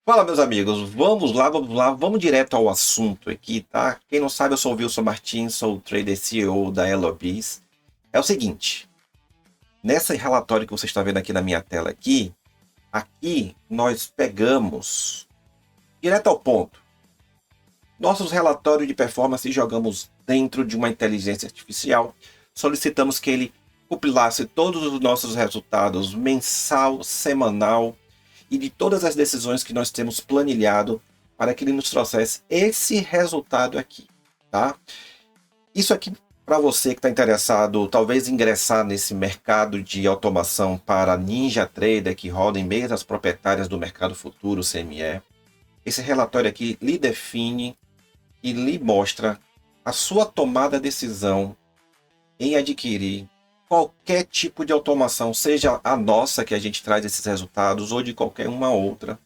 Fala, meus amigos, vamos direto ao assunto aqui, tá? Quem não sabe, eu sou o Wilson Martins, sou o Trader CEO da Elobis. É o seguinte, nesse relatório que você está vendo aqui na minha tela aqui nós pegamos direto ao ponto. Nossos relatórios de performance jogamos dentro de uma inteligência artificial, solicitamos que ele compilasse todos os nossos resultados mensal, semanal e de todas as decisões que nós temos planilhado para que ele nos trouxesse esse resultado aqui, tá? Isso aqui para você que está interessado, talvez ingressar nesse mercado de automação para Ninja Trader que roda em mesas proprietárias do mercado futuro, CME. Esse relatório aqui lhe define e lhe mostra a sua tomada de decisão em adquirir qualquer tipo de automação, seja a nossa que a gente traz esses resultados ou de qualquer uma outra,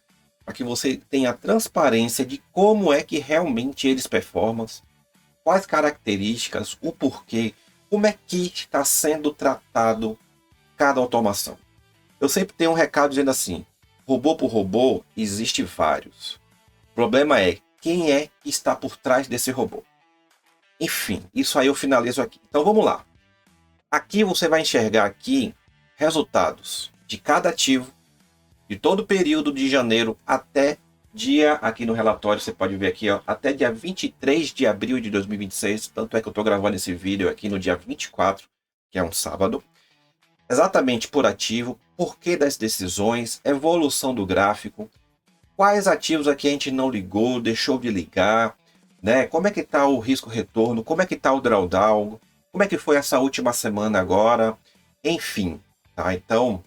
para que você tenha transparência de como é que realmente eles performam, quais características, o porquê, como é que está sendo tratado cada automação. Eu sempre tenho um recado dizendo assim: robô por robô, existe vários. O problema é quem é que está por trás desse robô. Enfim, isso aí eu finalizo aqui. Então vamos lá. Aqui você vai enxergar aqui resultados de cada ativo, de todo o período de janeiro até dia, aqui no relatório você pode ver aqui, ó, até dia 23 de abril de 2026, tanto é que eu estou gravando esse vídeo aqui no dia 24, que é um sábado, exatamente por ativo, porquê das decisões, evolução do gráfico, quais ativos aqui a gente não ligou, deixou de ligar, né? Como é que está o risco retorno, como é que está o drawdown, como é que foi essa última semana agora, enfim, tá? Então,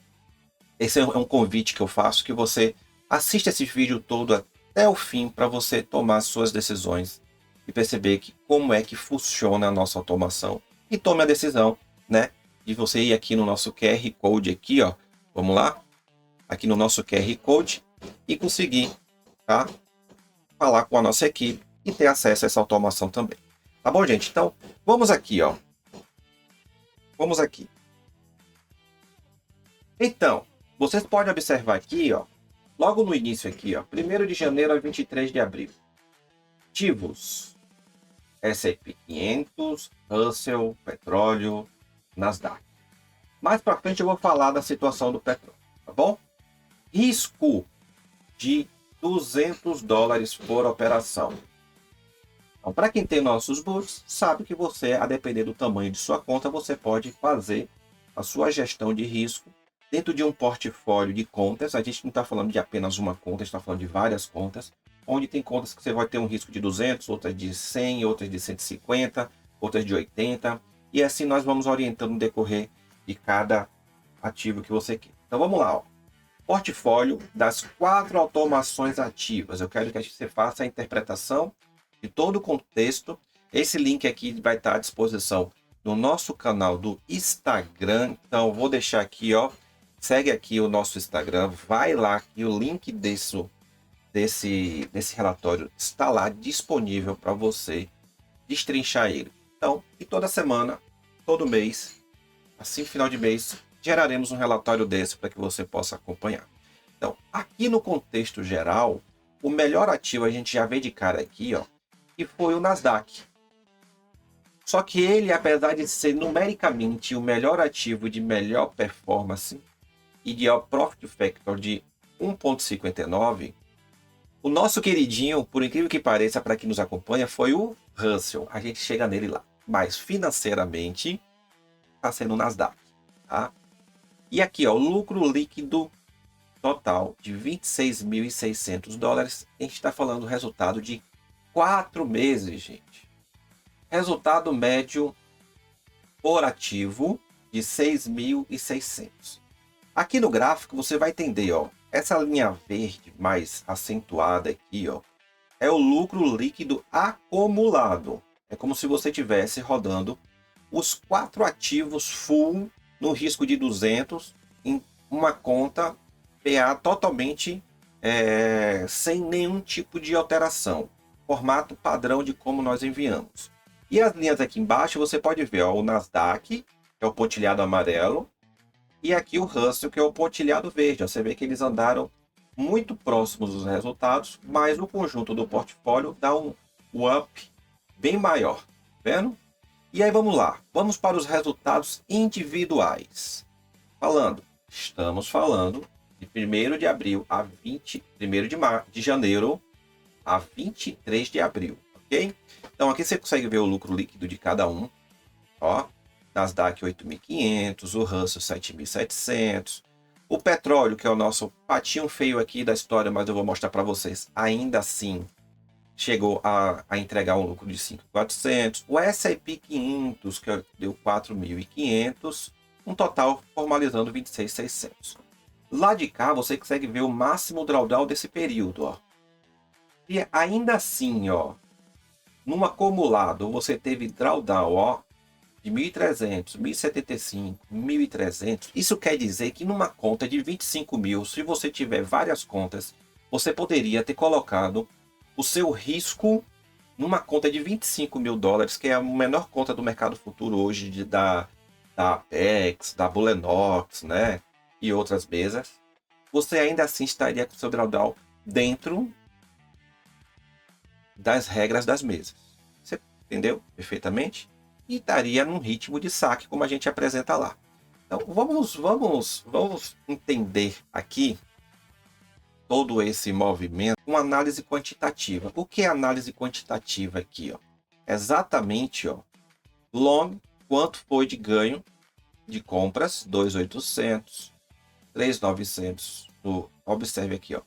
esse é um convite que eu faço, que você assista esse vídeo todo até o fim para você tomar suas decisões e perceber que como é que funciona a nossa automação e tome a decisão, né, de você ir aqui no nosso QR Code aqui, ó, vamos lá, aqui no nosso QR Code e conseguir, tá, falar com a nossa equipe e ter acesso a essa automação também. Tá bom, gente? Então, vamos aqui, ó. Vamos aqui. Então, vocês podem observar aqui, ó, logo no início aqui, ó, 1º de janeiro a 23 de abril. Ativos: S&P 500, Russell, petróleo, Nasdaq. Mais para frente eu vou falar da situação do petróleo, tá bom? Risco de $200 por operação. Então, para quem tem nossos books, sabe que você, a depender do tamanho de sua conta, você pode fazer a sua gestão de risco dentro de um portfólio de contas. A gente não está falando de apenas uma conta, a gente está falando de várias contas, onde tem contas que você vai ter um risco de 200, outras de 100, outras de 150, outras de 80, e assim nós vamos orientando no decorrer de cada ativo que você quer. Então vamos lá, ó. Portfólio das 4 automações ativas. Eu quero que você faça a interpretação de todo o contexto. Esse link aqui vai estar à disposição no nosso canal do Instagram. Então, eu vou deixar aqui, ó. Segue aqui o nosso Instagram. Vai lá que o link desse relatório está lá disponível para você destrinchar ele. Então, e toda semana, todo mês, assim final de mês, geraremos um relatório desse para que você possa acompanhar. Então, aqui no contexto geral, o melhor ativo a gente já vê de cara aqui, ó, que foi o Nasdaq. Só que ele, apesar de ser numericamente o melhor ativo de melhor performance e de Profit Factor de 1,59, o nosso queridinho, por incrível que pareça, para quem nos acompanha, foi o Russell. A gente chega nele lá. Mas financeiramente, está sendo o Nasdaq, tá? E aqui, ó, o lucro líquido total de $26.600. A gente está falando do resultado de 4 meses, gente. Resultado médio por ativo de 6.600. Aqui no gráfico você vai entender, ó, essa linha verde mais acentuada aqui, ó, é o lucro líquido acumulado. É como se você estivesse rodando os 4 ativos full no risco de 200 em uma conta PA totalmente sem nenhum tipo de alteração. Formato padrão de como nós enviamos. E as linhas aqui embaixo você pode ver, ó, o Nasdaq, que é o pontilhado amarelo, e aqui o Russell, que é o pontilhado verde. Ó, você vê que eles andaram muito próximos dos resultados, mas o conjunto do portfólio dá um up bem maior, tá vendo? E aí vamos lá, vamos para os resultados individuais. Estamos falando de 1º de abril a 1º de janeiro a 23 de abril, ok? Então aqui você consegue ver o lucro líquido de cada um, ó. Nasdaq 8.500, o Russell 7.700, o petróleo, que é o nosso patinho feio aqui da história, mas eu vou mostrar para vocês, ainda assim chegou a entregar um lucro de 5.400, o S&P 500, que deu 4.500, um total formalizando 26.600. Lá de cá você consegue ver o máximo drawdown desse período, ó. E ainda assim, ó, num acumulado você teve drawdown, ó, de 1.300, 1.075, 1.300. Isso quer dizer que numa conta de 25 mil, se você tiver várias contas, você poderia ter colocado o seu risco numa conta de 25 mil dólares, que é a menor conta do mercado futuro hoje da Apex, da Bullenox, né? E outras mesas. Você ainda assim estaria com seu drawdown dentro das regras das mesas. Você entendeu perfeitamente? E estaria num ritmo de saque, como a gente apresenta lá. Então, vamos entender aqui todo esse movimento com análise quantitativa. O que é análise quantitativa aqui? Ó? Exatamente, ó, long, quanto foi de ganho de compras, 2.800, 3.900. Observe aqui, ó.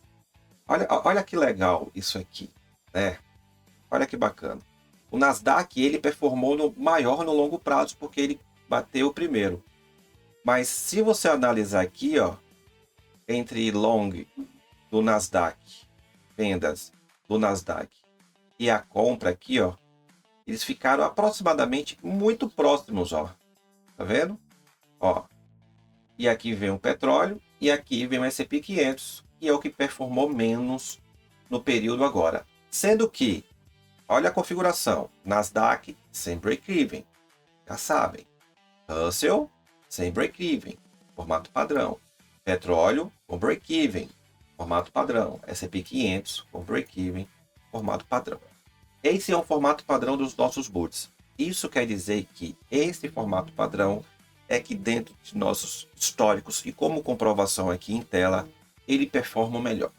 Olha que legal isso aqui, né? Olha que bacana. O Nasdaq, ele performou maior no longo prazo, porque ele bateu o primeiro. Mas se você analisar aqui, ó, entre long do Nasdaq, vendas do Nasdaq e a compra aqui, ó, eles ficaram aproximadamente muito próximos, ó. Tá vendo? Ó. E aqui vem o petróleo e aqui vem o S&P 500, que é o que performou menos no período agora. Sendo que, olha a configuração, Nasdaq sem break-even, já sabem. Russell sem break-even, formato padrão. Petróleo com break-even, formato padrão. S&P 500 com break-even, formato padrão. Esse é o formato padrão dos nossos bulls. Isso quer dizer que esse formato padrão é que dentro de nossos históricos e como comprovação aqui em tela, ele performa melhor.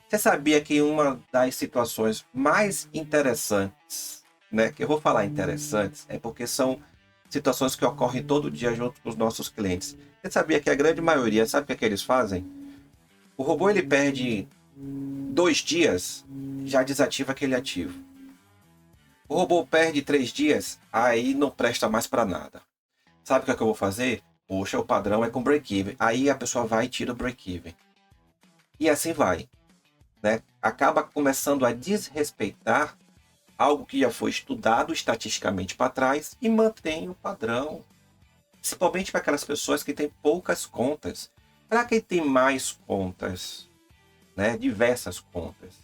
Você sabia que uma das situações mais interessantes, né, que eu vou falar interessantes, é porque são situações que ocorrem todo dia junto com os nossos clientes. Você sabia que a grande maioria, sabe o que é que eles fazem? O robô ele perde 2 dias, já desativa aquele ativo. O robô perde 3 dias, aí não presta mais para nada. Sabe o que é que eu vou fazer? Poxa, o padrão é com break-even. Aí a pessoa vai e tira o break-even. E assim vai. Né? Acaba começando a desrespeitar algo que já foi estudado estatisticamente para trás e mantém o padrão. Principalmente para aquelas pessoas que têm poucas contas. Para quem tem mais contas, né? Diversas contas,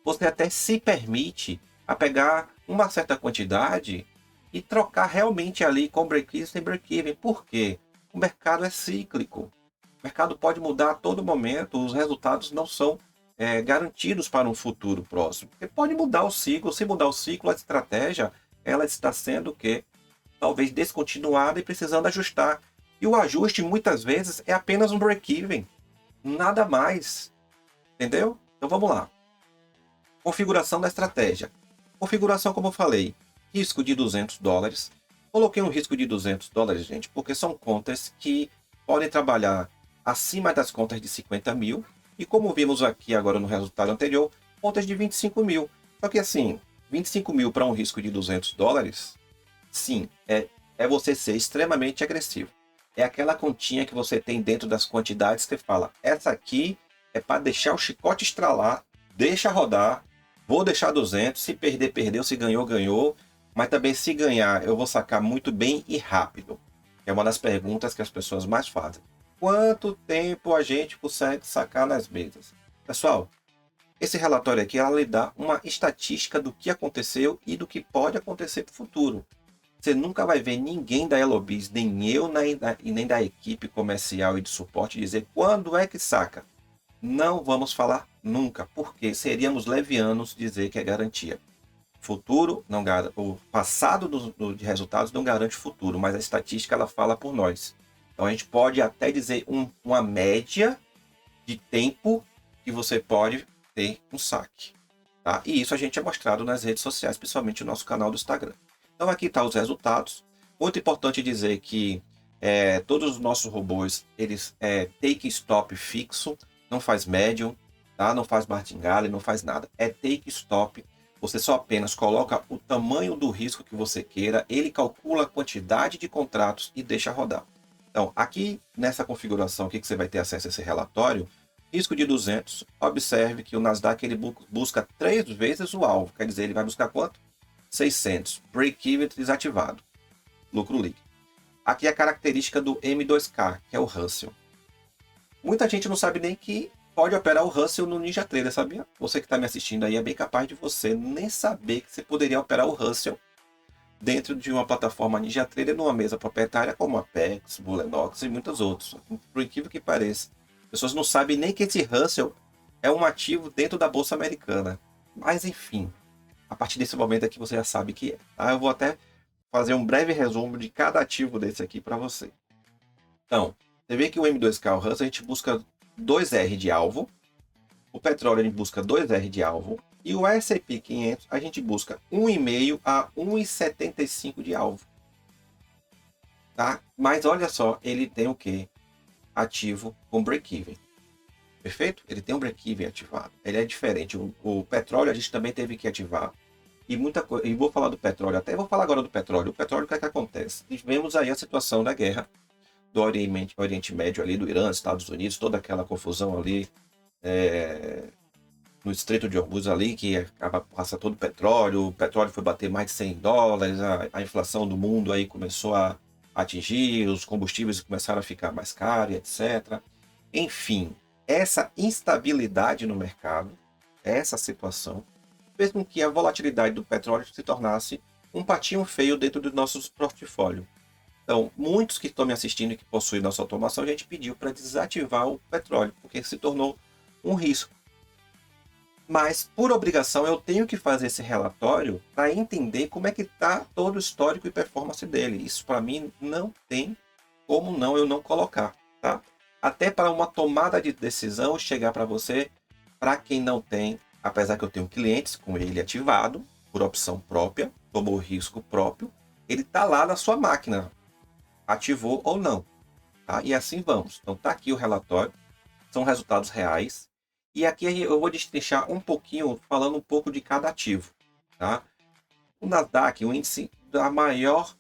você até se permite a pegar uma certa quantidade e trocar realmente ali com break-even sem break-even. Por quê? O mercado é cíclico. O mercado pode mudar a todo momento. Os resultados não são garantidos para um futuro próximo. Porque pode mudar o ciclo. Se mudar o ciclo, a estratégia ela está sendo que talvez descontinuada e precisando ajustar. E o ajuste muitas vezes é apenas um break-even. Nada mais. Entendeu? Então vamos lá. Configuração da estratégia. Configuração, como eu falei, risco de $200. Coloquei um risco de $200, gente, porque são contas que podem trabalhar acima das contas de 50 mil. E como vimos aqui agora no resultado anterior, contas de 25 mil. Só que assim, 25 mil para um risco de $200, sim, é você ser extremamente agressivo. É aquela continha que você tem dentro das quantidades que você fala, essa aqui é para deixar o chicote estralar, deixa rodar, vou deixar 200, se perder, perdeu, se ganhou, ganhou. Mas também se ganhar, eu vou sacar muito bem e rápido. É uma das perguntas que as pessoas mais fazem. Quanto tempo a gente consegue sacar nas mesas? Pessoal, esse relatório aqui ela lhe dá uma estatística do que aconteceu e do que pode acontecer para o futuro. Você nunca vai ver ninguém da Elobis, nem eu, nem da equipe comercial e de suporte dizer quando é que saca. Não vamos falar nunca, porque seríamos levianos dizer que é garantia. Futuro não o passado de resultados não garante o futuro, mas a estatística ela fala por nós. Então a gente pode até dizer uma média de tempo que você pode ter um saque. Tá? E isso a gente é mostrado nas redes sociais, principalmente no nosso canal do Instagram. Então aqui estão os resultados. Muito importante dizer que todos os nossos robôs, eles take stop fixo, não faz medium, tá? Não faz martingale, não faz nada. É take stop. Você só apenas coloca o tamanho do risco que você queira, ele calcula a quantidade de contratos e deixa rodar. Então, aqui nessa configuração aqui que você vai ter acesso a esse relatório, risco de 200, observe que o Nasdaq ele busca 3 vezes o alvo, quer dizer, ele vai buscar quanto? 600, break-even desativado, lucro líquido. Aqui é a característica do M2K, que é o Russell. Muita gente não sabe nem que pode operar o Russell no NinjaTrader, sabia? Você que está me assistindo aí é bem capaz de você nem saber que você poderia operar o Russell dentro de uma plataforma NinjaTrader numa mesa proprietária como a Apex, Bullenox e muitos outros. Por incrível que pareça, pessoas não sabem nem que esse Russell é um ativo dentro da Bolsa Americana. Mas enfim, a partir desse momento aqui você já sabe que é. Tá? Eu vou até fazer um breve resumo de cada ativo desse aqui para você. Então, você vê que o M2K, o Russell, a gente busca 2R de alvo. O petróleo a gente busca 2R de alvo. E o S&P 500 a gente busca 1,5 a 1,75 de alvo. Tá? Mas olha só, ele tem o que? Ativo com break-even. Perfeito? Ele tem um break-even ativado. Ele é diferente. O petróleo a gente também teve que ativar. E muita coisa. E vou falar do petróleo. Até vou falar agora do petróleo. O petróleo, o que é que acontece? Vemos aí a situação da guerra do Oriente Médio ali, do Irã, Estados Unidos, toda aquela confusão ali no Estreito de Hormuz ali, que acaba passa todo o petróleo foi bater mais de 100 dólares, a inflação do mundo aí começou a atingir, os combustíveis começaram a ficar mais caros, etc. Enfim, essa instabilidade no mercado, essa situação, fez com que a volatilidade do petróleo se tornasse um patinho feio dentro do nosso portfólio. Então, muitos que estão me assistindo e que possuem nossa automação, a gente pediu para desativar o petróleo, porque se tornou um risco. Mas, por obrigação, eu tenho que fazer esse relatório para entender como é que está todo o histórico e performance dele. Isso, para mim, não tem como eu não colocar. Tá? Até para uma tomada de decisão chegar para você, para quem não tem, apesar que eu tenho clientes com ele ativado, por opção própria, tomou risco próprio, ele está lá na sua máquina, ativou ou não. Tá? E assim vamos. Então tá aqui o relatório, são resultados reais. E aqui eu vou destrinchar um pouquinho, falando um pouco de cada ativo. Tá? O Nasdaq, o índice da maior,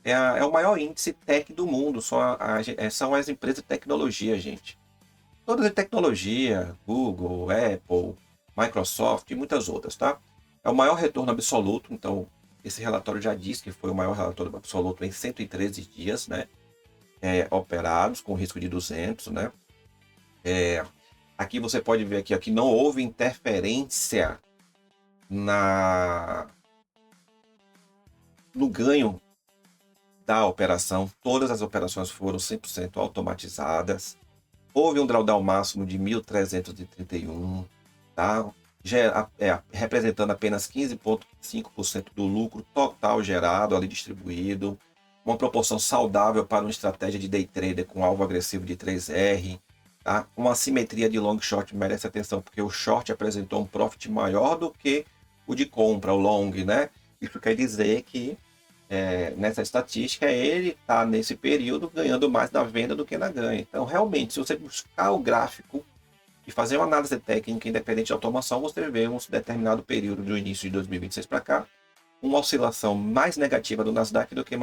é o maior índice tech do mundo, são as empresas de tecnologia, gente. Todas de tecnologia, Google, Apple, Microsoft e muitas outras, tá? É o maior retorno absoluto, então esse relatório já diz que foi o maior relatório absoluto em 113 dias, né? Operados com risco de 200, né? Aqui você pode ver aqui, ó, que não houve interferência no ganho da operação. Todas as operações foram 100% automatizadas. Houve um drawdown máximo de 1.331, tá? Representando apenas 15,5% do lucro total gerado ali distribuído. Uma proporção saudável para uma estratégia de day trader com alvo agressivo de 3R. Tá? Uma simetria de long short merece atenção, porque o short apresentou um profit maior do que o de compra, o long, né? Isso quer dizer que nessa estatística ele está nesse período ganhando mais na venda do que na ganha. Então, realmente, se você buscar o gráfico e fazer uma análise técnica independente de automação, você vê um determinado período do início de 2026 para cá, uma oscilação mais negativa do Nasdaq do que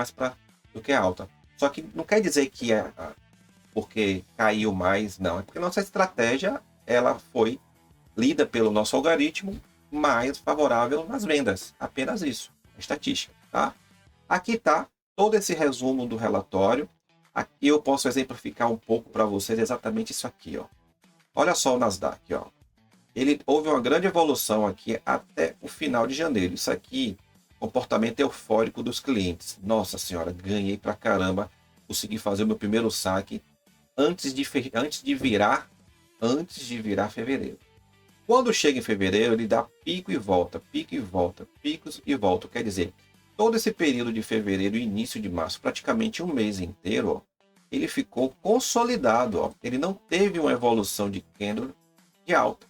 alta. Só que não quer dizer que porque caiu mais, não. É porque nossa estratégia ela foi lida pelo nosso algoritmo mais favorável nas vendas. Apenas isso. Estatística, tá? Aqui está todo esse resumo do relatório. Aqui eu posso exemplificar um pouco para vocês exatamente isso aqui, ó. Olha só o Nasdaq, ó. Houve uma grande evolução aqui até o final de janeiro. Isso aqui, comportamento eufórico dos clientes. Nossa senhora, ganhei pra caramba. Consegui fazer o meu primeiro saque antes de virar antes de virar fevereiro. Quando chega em fevereiro, ele dá pico e volta, picos e volta. Quer dizer, todo esse período de fevereiro e início de março, praticamente um mês inteiro, ó, ele ficou consolidado. Ó. Ele não teve uma evolução de candle de alta.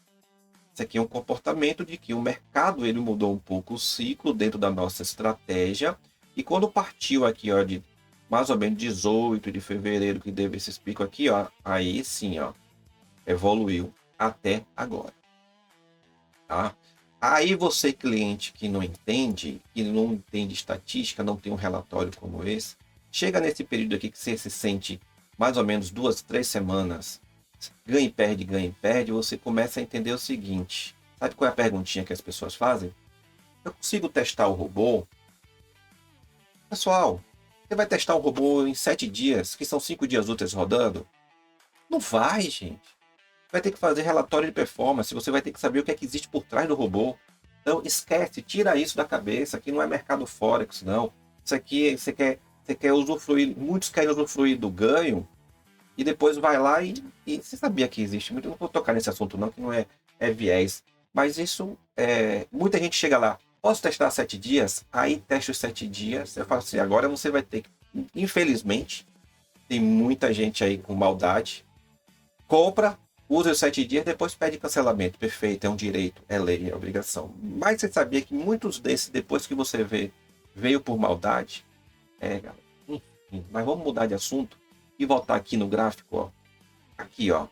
Isso aqui é um comportamento de que o mercado ele mudou um pouco o ciclo dentro da nossa estratégia. E quando partiu aqui, ó, de mais ou menos 18 de fevereiro, que teve esse pico aqui, ó, aí sim, ó, evoluiu até agora. Tá? Aí você, cliente que não entende estatística, não tem um relatório como esse, chega nesse período aqui que você se sente mais ou menos 2, 3 semanas, ganha e perde, você começa a entender o seguinte. Sabe qual é a perguntinha que as pessoas fazem? Eu consigo testar o robô? Pessoal, você vai testar o robô em 7 dias, que são 5 dias úteis rodando? Não vai, gente. Vai ter que fazer relatório de performance, você vai ter que saber o que é que existe por trás do robô. Então esquece, tira isso da cabeça, aqui não é mercado forex, não. Isso aqui você quer usufruir, muitos querem usufruir do ganho e depois vai lá e você sabia que existe, muito não vou tocar nesse assunto não, que não é viés, mas isso, muita gente chega lá, posso testar 7 dias? Aí testa os 7 dias, eu falo assim, agora você vai ter que, infelizmente, tem muita gente aí com maldade, compra, usa os 7 dias, depois pede cancelamento. Perfeito, é um direito, é lei, é obrigação. Mas você sabia que muitos desses, depois que você vê, veio por maldade? Galera. Enfim, mas vamos mudar de assunto e voltar aqui no gráfico, ó. Aqui, ó.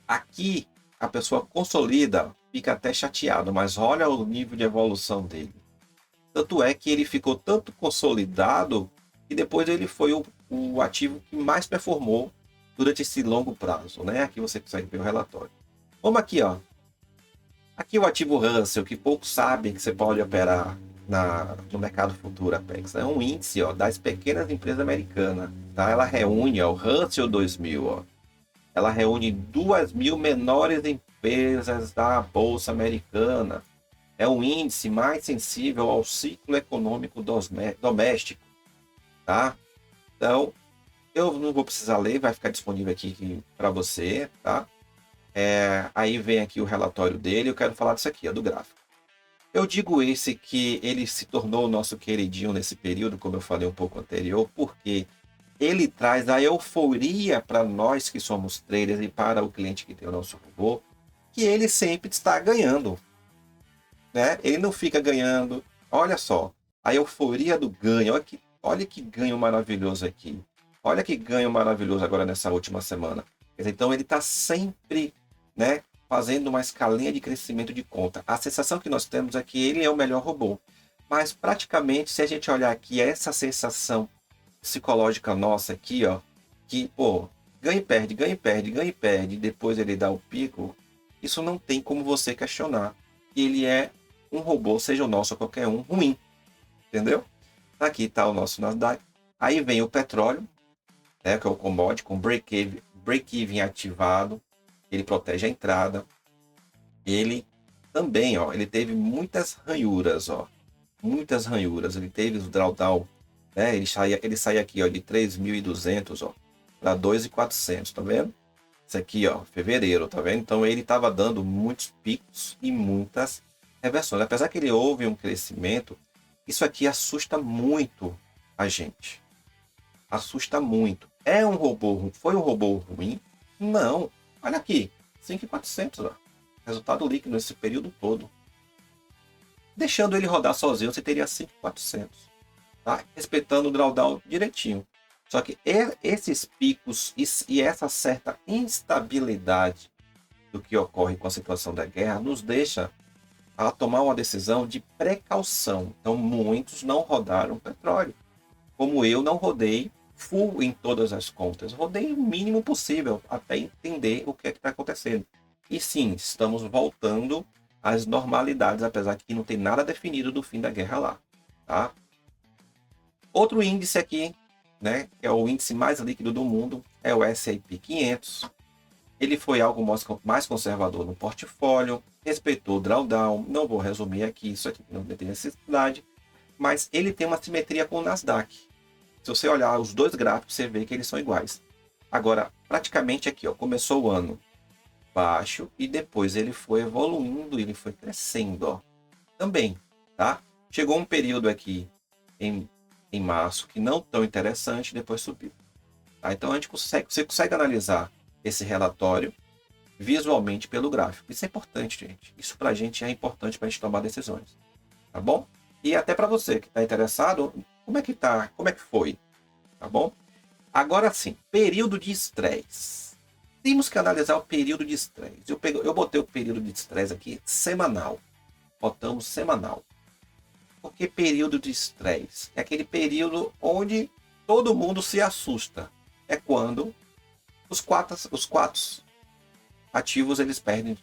Aqui a pessoa consolida, fica até chateado, mas olha o nível de evolução dele. Tanto é que ele ficou tanto consolidado que depois ele foi o ativo que mais performou durante esse longo prazo, né? Aqui você consegue ver o relatório. Vamos aqui, ó. Aqui o ativo Russell, que poucos sabem que você pode operar no mercado futuro Apex. É um índice, ó, das pequenas empresas americanas, tá? Ela reúne, ó, o Russell 2000, ó. Ela reúne 2.000 menores empresas da Bolsa Americana. É um índice mais sensível ao ciclo econômico doméstico, tá? Então, eu não vou precisar ler, vai ficar disponível aqui para você, tá? Aí vem aqui o relatório dele, eu quero falar disso aqui, ó, do gráfico. Eu digo esse que ele se tornou o nosso queridinho nesse período, como eu falei um pouco anterior, porque ele traz a euforia para nós que somos traders e para o cliente que tem o nosso robô, que ele sempre está ganhando, né? Ele não fica ganhando. Olha só, a euforia do ganho, olha que ganho maravilhoso aqui. Olha que ganho maravilhoso agora nessa última semana. Então ele está sempre, né, fazendo uma escalinha de crescimento de conta. A sensação que nós temos é que ele é o melhor robô. Mas praticamente, se a gente olhar aqui, essa sensação psicológica nossa aqui, ó, que, pô, ganha e perde, ganha e perde, ganha e perde, depois ele dá o pico, isso não tem como você questionar. Ele é um robô, seja o nosso ou qualquer um, ruim. Entendeu? Aqui está o nosso Nasdaq. Aí vem o petróleo, né, que é o commodity, com break-even ativado. Ele protege a entrada. Ele também, ó, ele teve muitas ranhuras, ó. Muitas ranhuras. Ele teve o drawdown, né? Ele sai aqui, ó, de 3.200, ó, para 2.400, tá vendo? Isso aqui, ó, fevereiro, tá vendo? Então ele estava dando muitos picos e muitas reversões. Apesar que ele houve um crescimento, isso aqui assusta muito a gente. Assusta muito. Foi um robô ruim? Não. Olha aqui, 5.400, ó. Resultado líquido nesse período todo. Deixando ele rodar sozinho, você teria 5.400. Tá? Respeitando o drawdown direitinho. Só que esses picos e essa certa instabilidade do que ocorre com a situação da guerra nos deixa a tomar uma decisão de precaução. Então, muitos não rodaram petróleo. Como eu não rodei full em todas as contas. Rodei o mínimo possível até entender o que é que está acontecendo. E sim, estamos voltando às normalidades, apesar de que não tem nada definido do fim da guerra lá. Tá? Outro índice aqui, né, que é o índice mais líquido do mundo, é o S&P 500. Ele foi algo mais conservador no portfólio, respeitou o drawdown, não vou resumir aqui, isso aqui não tem necessidade, mas ele tem uma simetria com o Nasdaq. Se você olhar os dois gráficos, você vê que eles são iguais. Agora, praticamente aqui, ó, começou o ano baixo e depois ele foi evoluindo, ele foi crescendo, ó, também, tá? Chegou um período aqui em março que não tão interessante, depois subiu. Tá? Então você consegue analisar esse relatório visualmente pelo gráfico. Isso é importante, gente. Isso para a gente é importante para a gente tomar decisões, tá bom? E até para você que está interessado, como é que tá? Como é que foi? Tá bom? Agora sim, período de estresse. Temos que analisar o período de estresse. Eu botei o período de estresse aqui semanal. Botamos semanal. Por que período de estresse? É aquele período onde todo mundo se assusta. É quando os quatro ativos eles perdem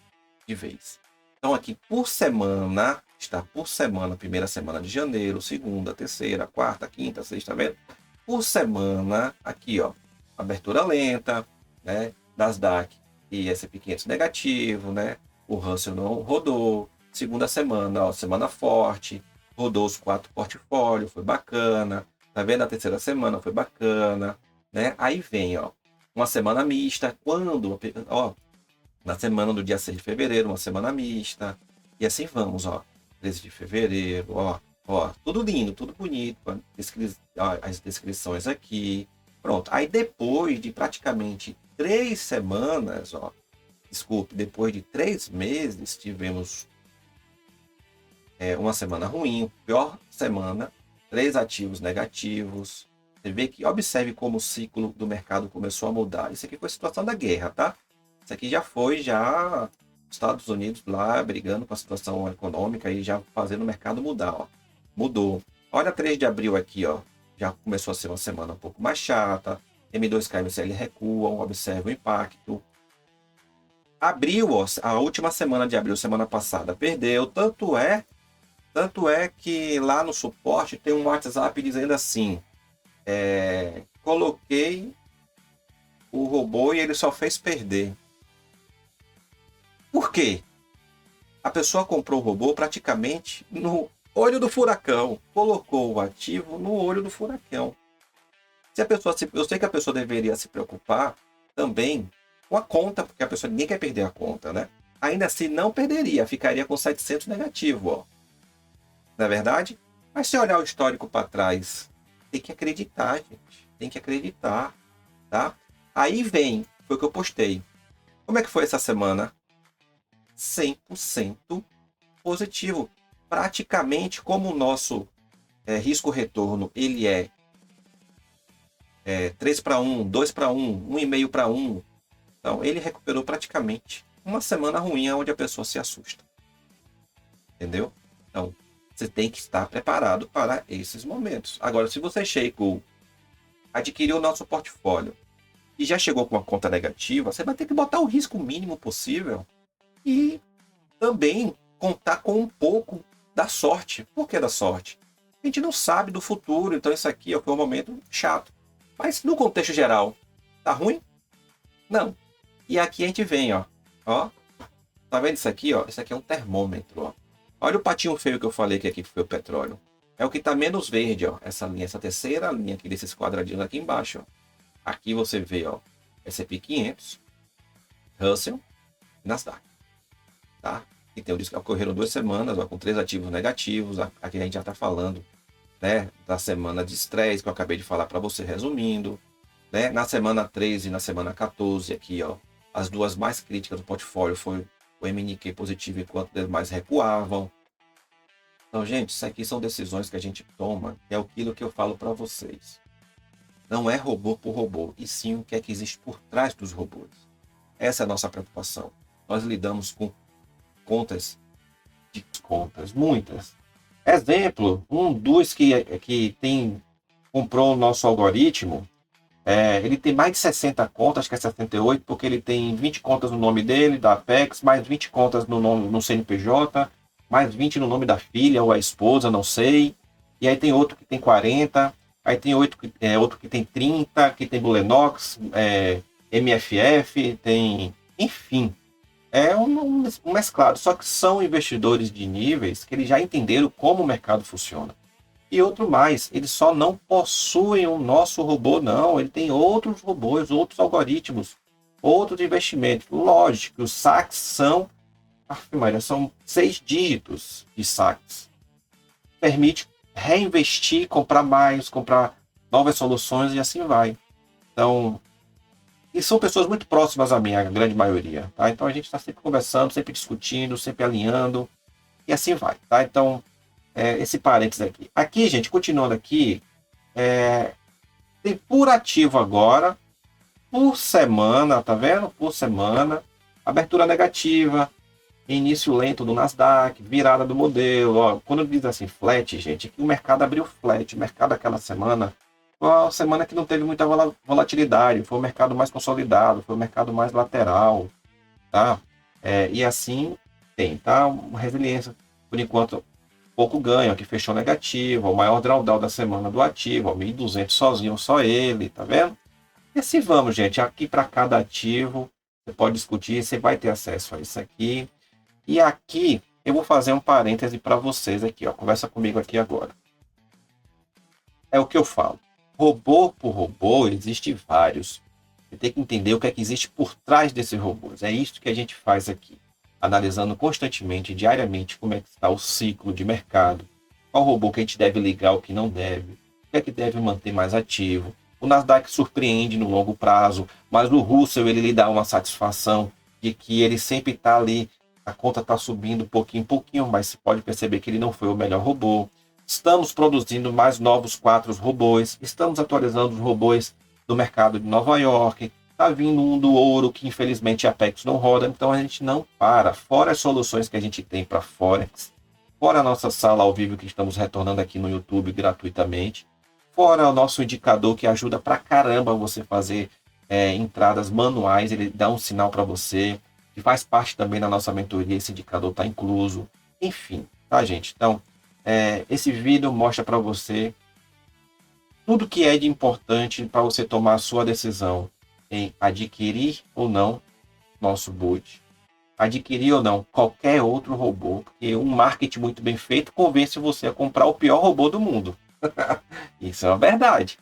de vez. Então aqui por semana, está por semana, primeira semana de janeiro, segunda, terceira, quarta, quinta, sexta, tá vendo? Por semana, aqui ó, abertura lenta, né? Nasdaq e S&P 500 negativo, né? O Russell não rodou. Segunda semana, ó, semana forte, rodou os 4 portfólios, foi bacana. Tá vendo? A terceira semana foi bacana, né? Aí vem, ó, uma semana mista, quando, ó, na semana do dia 6 de fevereiro, uma semana mista. E assim vamos, ó. 13 de fevereiro, ó, tudo lindo, tudo bonito. As descrições aqui. Pronto. Aí depois de praticamente 3 semanas, ó. Desculpe, depois de 3 meses, tivemos uma semana ruim, pior semana, 3 ativos negativos. Você vê que, observe como o ciclo do mercado começou a mudar. Isso aqui foi a situação da guerra, tá? Isso aqui já foi, já Estados Unidos lá brigando com a situação econômica e já fazendo o mercado mudar, ó. Mudou. Olha 3 de abril aqui, ó. Já começou a ser uma semana um pouco mais chata. M2K e MCL recuam, observa o impacto. Abril, ó, a última semana de abril, semana passada, perdeu. Tanto é que lá no suporte tem um WhatsApp dizendo assim: coloquei o robô e ele só fez perder. Por quê? A pessoa comprou o robô praticamente no olho do furacão, colocou o ativo no olho do furacão. Eu sei que a pessoa deveria se preocupar também com a conta, porque a pessoa ninguém quer perder a conta, né? Ainda assim não perderia, ficaria com 700 negativo, ó. Não é verdade? Mas se olhar o histórico para trás, tem que acreditar, gente. Tem que acreditar, tá? Aí vem, foi o que eu postei. Como é que foi essa semana? 100% positivo. Praticamente como o nosso risco-retorno, ele é 3 para 1, 2 para 1, 1,5 para 1. Então, ele recuperou praticamente uma semana ruim onde a pessoa se assusta. Entendeu? Então, você tem que estar preparado para esses momentos. Agora, se você chegou, adquiriu o nosso portfólio e já chegou com uma conta negativa, você vai ter que botar o risco mínimo possível e também contar com um pouco da sorte. Por que da sorte? A gente não sabe do futuro, então isso aqui foi um momento chato. Mas no contexto geral, tá ruim? Não. E aqui a gente vem, ó. Tá vendo isso aqui, ó? Isso aqui é um termômetro, ó. Olha o patinho feio que eu falei que aqui foi o petróleo. É o que tá menos verde, ó. Essa linha, essa terceira linha aqui desses quadradinhos aqui embaixo, ó. Aqui você vê, ó, S&P 500, Russell e Nasdaq, tá? E tem o risco que ocorreram 2 semanas, ó, com 3 ativos negativos. Aqui a gente já tá falando, né, da semana de estresse que eu acabei de falar para você, resumindo, né? Na semana 13 e na semana 14 aqui, ó, as duas mais críticas do portfólio foi o MNQ positivo enquanto os demais recuavam. Então, gente, isso aqui são decisões que a gente toma, é aquilo que eu falo para vocês. Não é robô por robô, e sim o que é que existe por trás dos robôs. Essa é a nossa preocupação. Nós lidamos com contas, muitas. Exemplo, um dos que comprou o nosso algoritmo, ele tem mais de 60 contas, acho que é 68, porque ele tem 20 contas no nome dele, da Apex, mais 20 contas no CNPJ, mais 20 no nome da filha ou a esposa, não sei. E aí tem outro que tem 40, aí tem outro que tem 30, que tem Bulenox, MFF, tem... Enfim, é um mesclado. Só que são investidores de níveis que eles já entenderam como o mercado funciona. E outro mais, eles só não possuem o nosso robô, não. Ele tem outros robôs, outros algoritmos, outros investimentos. Lógico que os saques são 6 dígitos de saques. Permite reinvestir, comprar mais, comprar novas soluções e assim vai. Então, e são pessoas muito próximas a mim, a grande maioria. Tá? Então a gente está sempre conversando, sempre discutindo, sempre alinhando e assim vai. Tá? Então, esse parênteses aqui. Aqui, gente, continuando aqui, tem por ativo agora, por semana, tá vendo? Por semana, abertura negativa, início lento do Nasdaq, virada do modelo. Ó, quando diz assim flat, gente, aqui o mercado abriu flat. O mercado aquela semana foi uma semana que não teve muita volatilidade, foi o mercado mais consolidado, foi o mercado mais lateral, tá? E assim tem, tá? Uma resiliência, por enquanto, pouco ganho, que fechou negativo, o maior drawdown da semana do ativo, 1.200 sozinho, só ele, tá vendo? E assim vamos, gente, aqui para cada ativo, você pode discutir, você vai ter acesso a isso aqui. E aqui, eu vou fazer um parêntese para vocês aqui, ó, conversa comigo aqui agora. É o que eu falo. Robô por robô, existe vários. Você tem que entender o que é que existe por trás desses robôs. É isso que a gente faz aqui. Analisando constantemente, diariamente, como é que está o ciclo de mercado, qual robô que a gente deve ligar, o que não deve, o que é que deve manter mais ativo. O Nasdaq surpreende no longo prazo, mas o Russell ele lhe dá uma satisfação de que ele sempre está ali, a conta está subindo pouquinho em pouquinho, mas você pode perceber que ele não foi o melhor robô. Estamos produzindo mais novos 4 robôs, estamos atualizando os robôs do mercado de Nova York, está vindo um do ouro que infelizmente a Apex não roda, então a gente não para. Fora as soluções que a gente tem para Forex, fora a nossa sala ao vivo que estamos retornando aqui no YouTube gratuitamente, fora o nosso indicador que ajuda pra caramba você fazer entradas manuais, ele dá um sinal para você, que faz parte também da nossa mentoria, esse indicador está incluso. Enfim, tá, gente? Então, esse vídeo mostra para você tudo que é de importante para você tomar a sua decisão em adquirir ou não nosso boot, adquirir ou não qualquer outro robô, porque um marketing muito bem feito convence você a comprar o pior robô do mundo. Isso é uma verdade.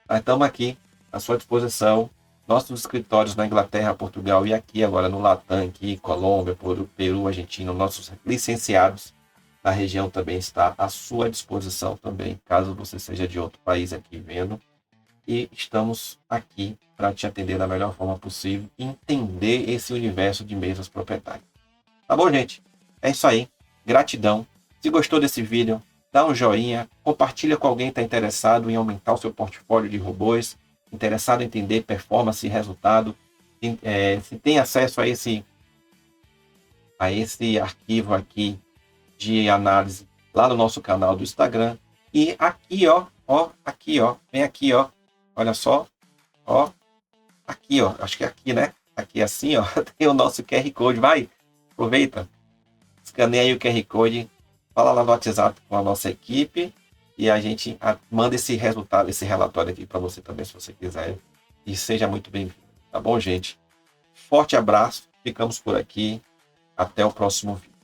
Nós estamos aqui à sua disposição, nossos escritórios na Inglaterra, Portugal e aqui agora no Latam, aqui, Colômbia, Peru, Argentina, nossos licenciados da região também está à sua disposição também, caso você seja de outro país aqui vendo. E estamos aqui para te atender da melhor forma possível e entender esse universo de mesas proprietárias. Tá bom, gente? É isso aí. Gratidão. Se gostou desse vídeo, dá um joinha, compartilha com alguém que está interessado em aumentar o seu portfólio de robôs, interessado em entender performance e resultado. Se tem acesso a esse arquivo aqui de análise lá no nosso canal do Instagram. E aqui, aqui, vem aqui, olha só, aqui, acho que é aqui, né? Aqui assim, tem o nosso QR Code, vai, aproveita, escaneia aí o QR Code, fala lá no WhatsApp com a nossa equipe e a gente manda esse resultado, esse relatório aqui para você também, se você quiser, e seja muito bem-vindo, tá bom, gente? Forte abraço, ficamos por aqui, até o próximo vídeo.